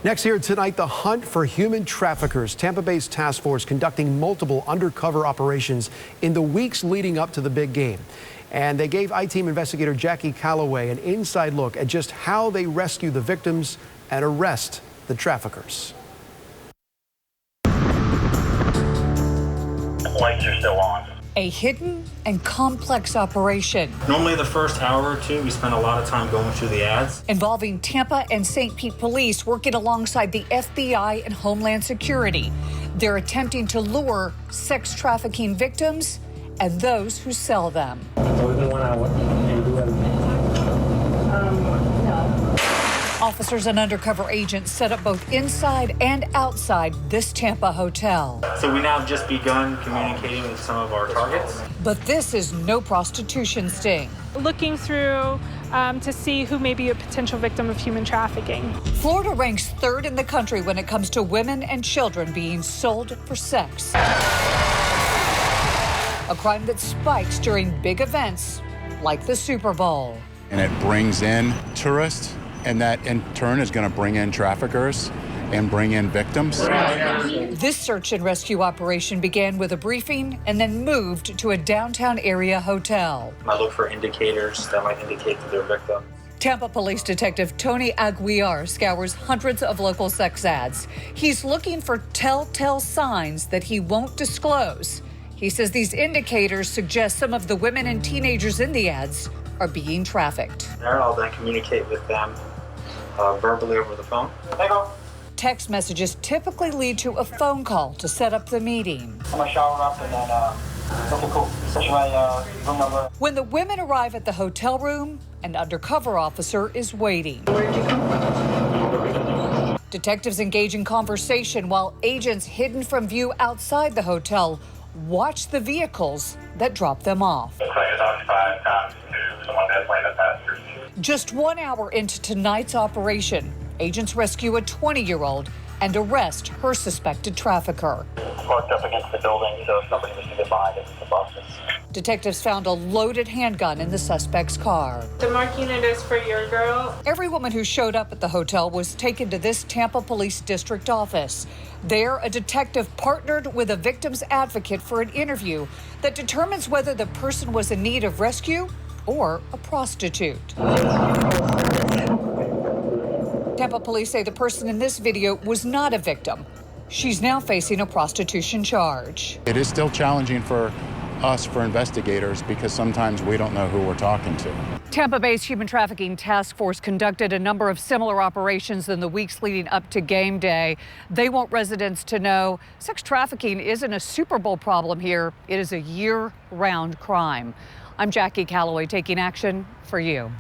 Next here tonight, the hunt for human traffickers. Tampa Bay's task force conducting multiple undercover operations in the weeks leading up to the big game. And they gave I-Team investigator Jackie Calloway an inside look at just how they rescue the victims and arrest the traffickers. The lights are still on. A hidden and complex operation. Normally the first hour or two, we spend a lot of time going through the ads. Involving Tampa and St. Pete police working alongside the FBI and Homeland Security. They're attempting to lure sex trafficking victims and those who sell them. Within 1 hour, and do everything. No. Officers and undercover agents set up both inside and outside this Tampa hotel. So we now have just begun communicating with some of our targets. But this is no prostitution sting. Looking through to see who may be a potential victim of human trafficking. Florida ranks third in the country when it comes to women and children being sold for sex. A crime that spikes during big events like the Super Bowl. And it brings in tourists, and that in turn is going to bring in traffickers and bring in victims. This search and rescue operation began with a briefing and then moved to a downtown area hotel. I look for indicators that might indicate that they're victims. Tampa Police Detective Tony Aguiar scours hundreds of local sex ads. He's looking for telltale signs that he won't disclose. He says these indicators suggest some of the women and teenagers in the ads are being trafficked. I'll then communicate with them verbally over the phone. Text messages typically lead to a phone call to set up the meeting. I'm gonna shower up and then, okay, cool. Send my room number. When the women arrive at the hotel room, an undercover officer is waiting. Where'd you come from? Detectives engage in conversation while agents hidden from view outside the hotel watch the vehicles that drop them off. Looks like it's occupied times to someone that's laying the passengers. Just 1 hour into tonight's operation, agents rescue a 20-year-old and arrest her suspected trafficker. Parked up against the building, so somebody was either behind it, the buses. Detectives found a loaded handgun in the suspect's car. The mark unit is for your girl. Every woman who showed up at the hotel was taken to this Tampa Police District office. There, a detective partnered with a victim's advocate for an interview that determines whether the person was in need of rescue or a prostitute. Tampa police say the person in this video was not a victim. She's now facing a prostitution charge. It is still challenging for us, for investigators, because sometimes we don't know who we're talking to. Tampa Bay's Human Trafficking Task Force conducted a number of similar operations in the weeks leading up to game day. They want residents to know sex trafficking isn't a Super Bowl problem here. It is a year-round crime. I'm Jackie Calloway taking action for you.